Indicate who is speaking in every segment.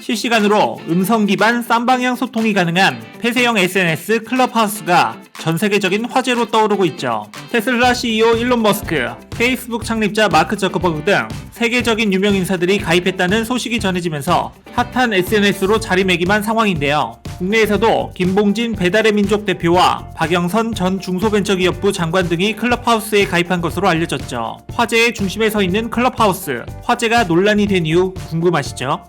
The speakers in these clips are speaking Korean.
Speaker 1: 실시간으로 음성 기반 쌍방향 소통이 가능한 폐쇄형 SNS 클럽하우스가 전 세계적인 화제로 떠오르고 있죠. 테슬라 CEO 일론 머스크, 페이스북 창립자 마크 저커버그 등 세계적인 유명 인사들이 가입했다는 소식이 전해지면서 핫한 SNS로 자리매김한 상황인데요. 국내에서도 김봉진 배달의 민족 대표와 박영선 전 중소벤처기업부 장관 등이 클럽하우스에 가입한 것으로 알려졌죠. 화제의 중심에 서 있는 클럽하우스, 화제가 논란이 된 이유 궁금하시죠?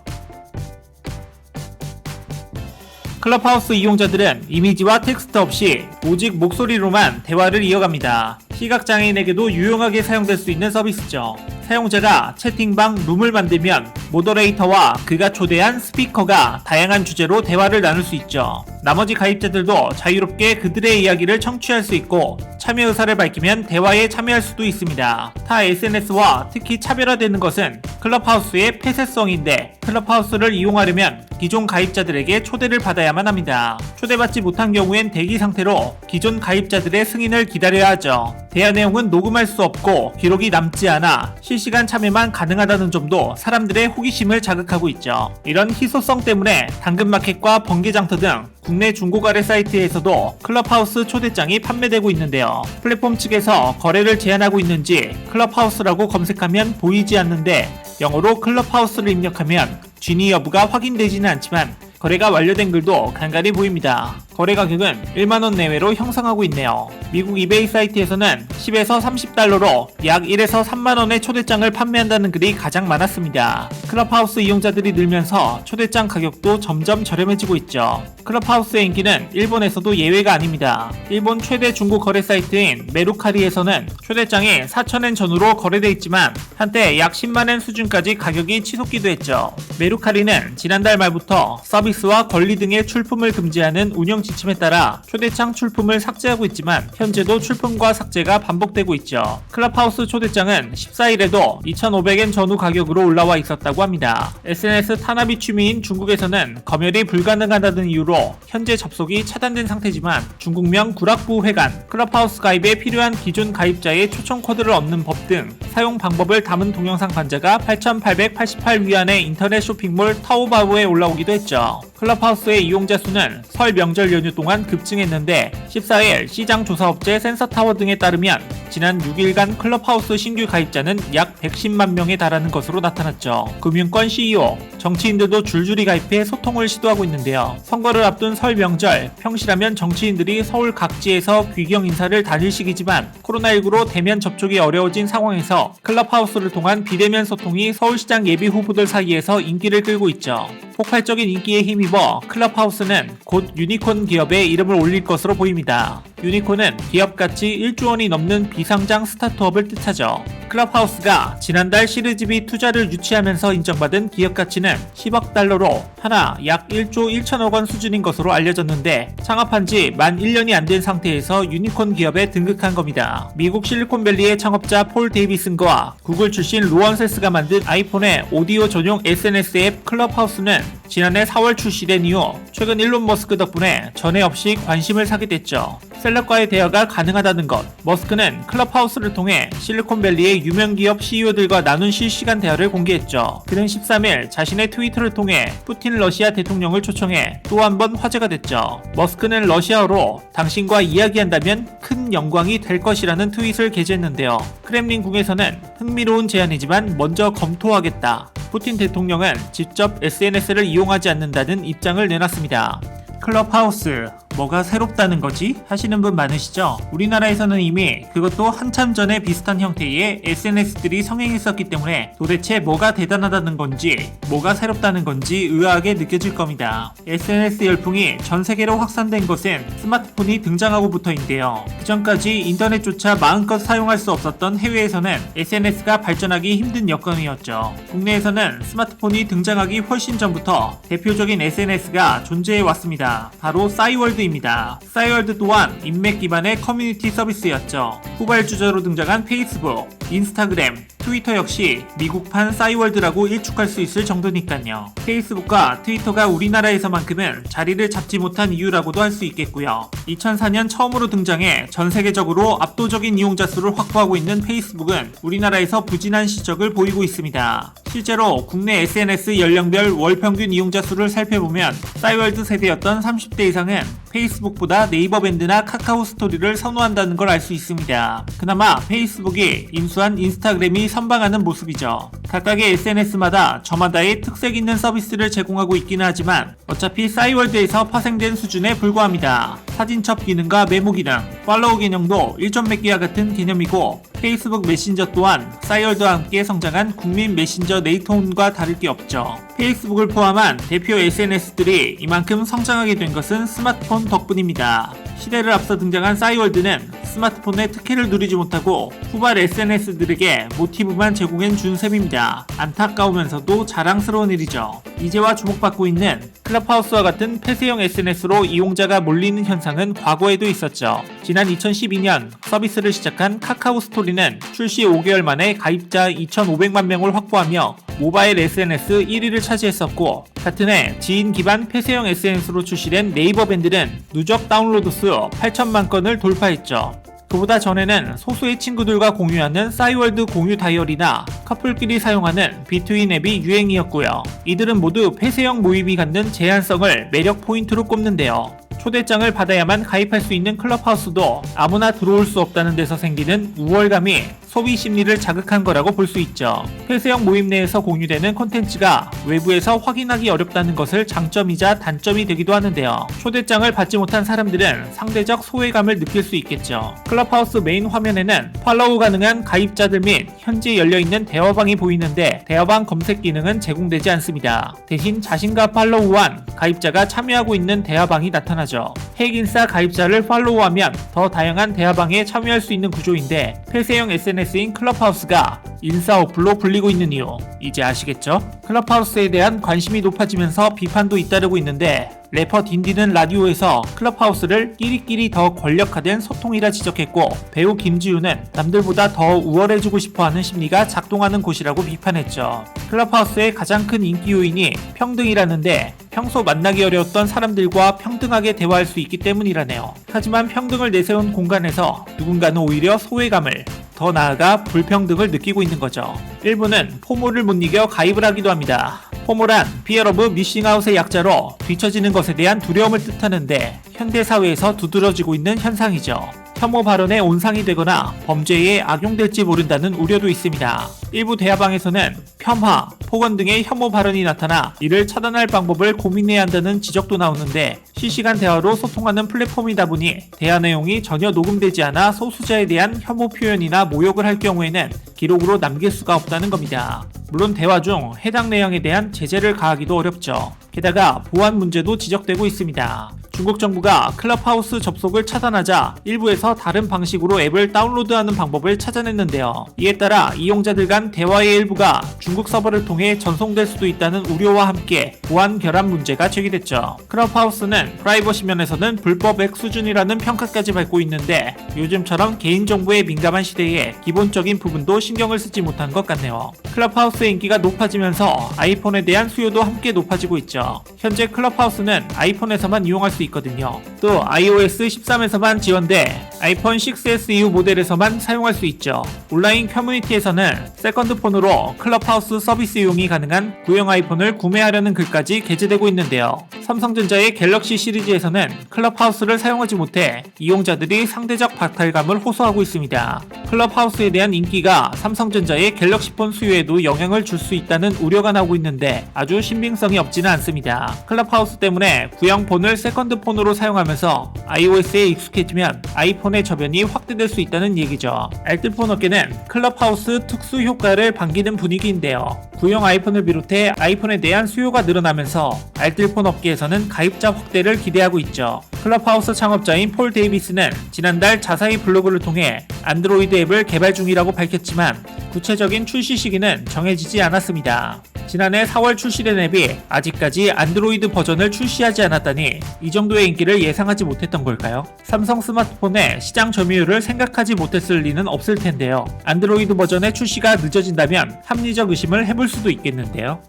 Speaker 1: 클럽하우스 이용자들은 이미지와 텍스트 없이 오직 목소리로만 대화를 이어갑니다. 시각장애인에게도 유용하게 사용될 수 있는 서비스죠. 사용자가 채팅방 룸을 만들면 모더레이터와 그가 초대한 스피커가 다양한 주제로 대화를 나눌 수 있죠. 나머지 가입자들도 자유롭게 그들의 이야기를 청취할 수 있고 참여 의사를 밝히면 대화에 참여할 수도 있습니다. 타 SNS와 특히 차별화되는 것은 클럽하우스의 폐쇄성인데 클럽하우스를 이용하려면 기존 가입자들에게 초대를 받아야만 합니다. 초대받지 못한 경우엔 대기 상태로 기존 가입자들의 승인을 기다려야 하죠. 대화 내용은 녹음할 수 없고 기록이 남지 않아 실시간 참여만 가능하다는 점도 사람들의 호기심을 자극하고 있죠. 이런 희소성 때문에 당근마켓과 번개장터 등 국내 중고거래 사이트에서도 클럽하우스 초대장이 판매되고 있는데요. 플랫폼 측에서 거래를 제한하고 있는지 클럽하우스라고 검색하면 보이지 않는데 영어로 클럽하우스를 입력하면 진위 여부가 확인되지는 않지만 거래가 완료된 글도 간간히 보입니다. 거래 가격은 1만원 내외로 형성하고 있네요. 미국 이베이 사이트에서는 10에서 30달러로 약 1에서 3만원의 초대장을 판매한다는 글이 가장 많았습니다. 클럽하우스 이용자들이 늘면서 초대장 가격도 점점 저렴해지고 있죠. 클럽하우스의 인기는 일본에서도 예외가 아닙니다. 일본 최대 중고 거래 사이트인 메루카리에서는 초대장이 4,000엔 전후로 거래돼 있지만 한때 약 10만엔 수준까지 가격이 치솟기도 했죠. 메루카리는 지난달 말부터 서비스와 권리 등의 출품을 금지하는 운영 지침에 따라 초대장 출품을 삭제하고 있지만 현재도 출품과 삭제가 반복되고 있죠. 클럽하우스 초대장은 14일에도 2,500엔 전후 가격으로 올라와 있었다고 합니다. SNS 탄압이 취미인 중국에서는 검열이 불가능하다는 이유로 현재 접속이 차단된 상태지만 중국명 구락부회관, 클럽하우스 가입에 필요한 기존 가입자의 초청 코드를 얻는 법 등 사용 방법을 담은 동영상 관자가 8,888위안의 인터넷 쇼핑몰 타오바오에 올라오기도 했죠. 클럽하우스의 이용자 수는 설 명절 연휴 동안 급증했는데 14일 시장 조사업체 센서타워 등에 따르면 지난 6일간 클럽하우스 신규 가입자는 약 110만 명에 달하는 것으로 나타났죠. 금융권 CEO, 정치인들도 줄줄이 가입해 소통을 시도하고 있는데요. 선거를 앞둔 설 명절, 평시라면 정치인들이 서울 각지에서 귀경 인사를 다닐 시기지만 코로나19로 대면 접촉이 어려워진 상황에서 클럽하우스를 통한 비대면 소통이 서울시장 예비 후보들 사이에서 인기를 끌고 있죠. 폭발적인 인기에 힘입어 클럽하우스는 곧 유니콘 기업의 이름을 올릴 것으로 보입니다. 유니콘은 기업가치 1조 원이 넘는 비상장 스타트업을 뜻하죠. 클럽하우스가 지난달 시리즈 B 투자를 유치하면서 인정받은 기업가치는 10억 달러로 하나 약 1조 1천억 원 수준인 것으로 알려졌는데 창업한 지 만 1년이 안 된 상태에서 유니콘 기업에 등극한 겁니다. 미국 실리콘밸리의 창업자 폴 데이비슨과 구글 출신 로원 셀스가 만든 아이폰의 오디오 전용 SNS 앱 클럽하우스는 지난해 4월 출시된 이후 최근 일론 머스크 덕분에 전에 없이 관심을 사게 됐죠. 셀럽과의 대화가 가능하다는 것, 머스크는 클럽하우스를 통해 실리콘밸리의 유명 기업 CEO들과 나눈 실시간 대화를 공개했죠. 그는 13일 자신의 트위터를 통해 푸틴 러시아 대통령을 초청해 또 한 번 화제가 됐죠. 머스크는 러시아어로 당신과 이야기한다면 큰 영광이 될 것이라는 트윗을 게재했는데요. 크렘린궁에서는 흥미로운 제안이지만 먼저 검토하겠다. 푸틴 대통령은 직접 SNS를 이용하지 않는다는 입장을 내놨습니다. 클럽하우스, 뭐가 새롭다는 거지? 하시는 분 많으시죠? 우리나라에서는 이미 그것도 한참 전에 비슷한 형태의 SNS들이 성행했었기 때문에 도대체 뭐가 대단하다는 건지 뭐가 새롭다는 건지 의아하게 느껴질 겁니다. SNS 열풍이 전 세계로 확산된 것은 스마트폰이 등장하고부터인데요. 그전까지 인터넷조차 마음껏 사용할 수 없었던 해외에서는 SNS가 발전하기 힘든 여건이었죠. 국내에서는 스마트폰이 등장하기 훨씬 전부터 대표적인 SNS가 존재해 왔습니다. 바로 싸이월드입니다. 싸이월드 또한 인맥 기반의 커뮤니티 서비스였죠. 후발주자로 등장한 페이스북, 인스타그램, 트위터 역시 미국판 싸이월드라고 일축할 수 있을 정도니까요. 페이스북과 트위터가 우리나라에서만큼은 자리를 잡지 못한 이유라고도 할 수 있겠고요. 2004년 처음으로 등장해 전 세계적으로 압도적인 이용자 수를 확보하고 있는 페이스북은 우리나라에서 부진한 실적을 보이고 있습니다. 실제로 국내 SNS 연령별 월 평균 이용자 수를 살펴보면 싸이월드 세대였던 30대 이상은 페이스북보다 네이버 밴드나 카카오 스토리를 선호한다는 걸 알 수 있습니다. 그나마 페이스북이 인수한 인스타그램이 선방하는 모습이죠. 각각의 SNS마다 저마다의 특색 있는 서비스를 제공하고 있기는 하지만 어차피 싸이월드에서 파생된 수준에 불과합니다. 사진첩 기능과 메모 기능, 팔로우 개념도 일점 맺기와 같은 개념이고 페이스북 메신저 또한 싸이월드와 함께 성장한 국민 메신저 네이트홈과 다를 게 없죠. 페이스북을 포함한 대표 SNS들이 이만큼 성장하게 된 것은 스마트폰 덕분입니다. 시대를 앞서 등장한 싸이월드는 스마트폰의 특혜를 누리지 못하고 후발 SNS들에게 모티브만 제공해 준 셈입니다. 안타까우면서도 자랑스러운 일이죠. 이제와 주목받고 있는 클럽하우스와 같은 폐쇄형 SNS로 이용자가 몰리는 현상은 과거에도 있었죠. 지난 2012년 서비스를 시작한 카카오 스토리는 출시 5개월 만에 가입자 2,500만 명을 확보하며 모바일 SNS 1위를 차지했었고 같은 해 지인 기반 폐쇄형 SNS로 출시된 네이버 밴드는 누적 다운로드 수 8천만 건을 돌파했죠. 그보다 전에는 소수의 친구들과 공유하는 싸이월드 공유 다이어리나 커플끼리 사용하는 비트윈 앱이 유행이었고요. 이들은 모두 폐쇄형 모임이 갖는 제한성을 매력 포인트로 꼽는데요. 초대장을 받아야만 가입할 수 있는 클럽하우스도 아무나 들어올 수 없다는 데서 생기는 우월감이 소비 심리를 자극한 거라고 볼 수 있죠. 폐쇄형 모임 내에서 공유되는 콘텐츠가 외부에서 확인하기 어렵다는 것을 장점이자 단점이 되기도 하는데요. 초대장을 받지 못한 사람들은 상대적 소외감을 느낄 수 있겠죠. 클럽하우스 메인 화면에는 팔로우 가능한 가입자들 및 현재 열려있는 대화방이 보이는데 대화방 검색 기능은 제공되지 않습니다. 대신 자신과 팔로우한 가입자가 참여하고 있는 대화방이 나타나죠. 핵인싸 가입자를 팔로우하면 더 다양한 대화방에 참여할 수 있는 구조인데 폐쇄형 SNS인 클럽하우스가 인싸 어플로 불리고 있는 이유 이제 아시겠죠? 클럽하우스에 대한 관심이 높아지면서 비판도 잇따르고 있는데 래퍼 딘딘은 라디오에서 클럽하우스를 끼리끼리 더 권력화된 소통이라 지적했고 배우 김지우는 남들보다 더 우월해지고 싶어하는 심리가 작동하는 곳이라고 비판했죠. 클럽하우스의 가장 큰 인기 요인이 평등이라는데 평소 만나기 어려웠던 사람들과 평등하게 대화할 수 있기 때문이라네요. 하지만 평등을 내세운 공간에서 누군가는 오히려 소외감을 더 나아가 불평등을 느끼고 있는 거죠. 일부는 포모를 못 이겨 가입을 하기도 합니다. 포모란 Fear of Missing Out의 약자로 뒤처지는 것에 대한 두려움을 뜻하는데 현대사회에서 두드러지고 있는 현상이죠. 혐오 발언에 온상이 되거나 범죄에 악용될지 모른다는 우려도 있습니다. 일부 대화방에서는 폄하, 폭언 등의 혐오 발언이 나타나 이를 차단할 방법을 고민해야 한다는 지적도 나오는데 실시간 대화로 소통하는 플랫폼이다 보니 대화 내용이 전혀 녹음되지 않아 소수자에 대한 혐오 표현이나 모욕을 할 경우에는 기록으로 남길 수가 없다는 겁니다. 물론 대화 중 해당 내용에 대한 제재를 가하기도 어렵죠. 게다가 보안 문제도 지적되고 있습니다. 중국 정부가 클럽하우스 접속을 차단하자 일부에서 다른 방식으로 앱을 다운로드하는 방법을 찾아냈는데요. 이에 따라 이용자들 간 대화의 일부가 중국 서버를 통해 전송될 수도 있다는 우려와 함께 보안 결함 문제가 제기됐죠. 클럽하우스는 프라이버시 면에서는 불법액 수준이라는 평가까지 받고 있는데 요즘처럼 개인정보에 민감한 시대에 기본적인 부분도 신경을 쓰지 못한 것 같네요. 클럽하우스의 인기가 높아지면서 아이폰에 대한 수요도 함께 높아지고 있죠. 현재 클럽하우스는 아이폰에서만 이용할 수 있거든요. 또 iOS 13에서만 지원돼 아이폰 6s 이후 모델에서만 사용할 수 있죠. 온라인 커뮤니티에서는 세컨드폰으로 클럽하우스 서비스 이용이 가능한 구형 아이폰을 구매하려는 글까지 게재되고 있는데요. 삼성전자의 갤럭시 시리즈에서는 클럽하우스를 사용하지 못해 이용자들이 상대적 박탈감을 호소하고 있습니다. 클럽하우스에 대한 인기가 삼성전자의 갤럭시폰 수요에도 영향을 줄 수 있다는 우려가 나오고 있는데 아주 신빙성이 없지는 않습니다. 클럽하우스 때문에 구형 폰을 세컨드폰으로 사용하면서 iOS에 익숙해지면 아이폰의 저변이 확대될 수 있다는 얘기죠. 알뜰폰 업계는 클럽하우스 특수 효과를 반기는 분위기인데요. 구형 아이폰을 비롯해 아이폰에 대한 수요가 늘어나면서 알뜰폰 업계에서는 가입자 확대를 기대하고 있죠. 클럽하우스 창업자인 폴 데이비스는 지난달 자사의 블로그를 통해 안드로이드 앱을 개발 중이라고 밝혔지만 구체적인 출시 시기는 정해지지 않았습니다. 지난해 4월 출시된 앱이 아직까지 안드로이드 버전을 출시하지 않았다니 이 정도의 인기를 예상하지 못했던 걸까요? 삼성 스마트폰의 시장 점유율을 생각하지 못했을 리는 없을 텐데요. 안드로이드 버전의 출시가 늦어진다면 합리적 의심을 해볼 수도 있겠는데요.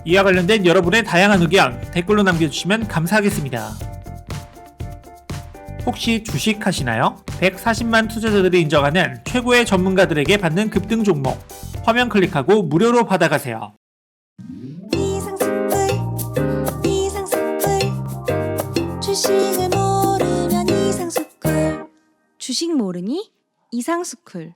Speaker 1: 이와 관련된 여러분의 다양한 의견 댓글로 남겨주시면 감사하겠습니다. 혹시 주식 하시나요? 140만 투자자들이 인정하는 최고의 전문가들에게 받는 급등 종목. 화면 클릭하고 무료로 받아가세요.
Speaker 2: 주식을 모르면 이상스쿨. 주식 모르니? 이상스쿨.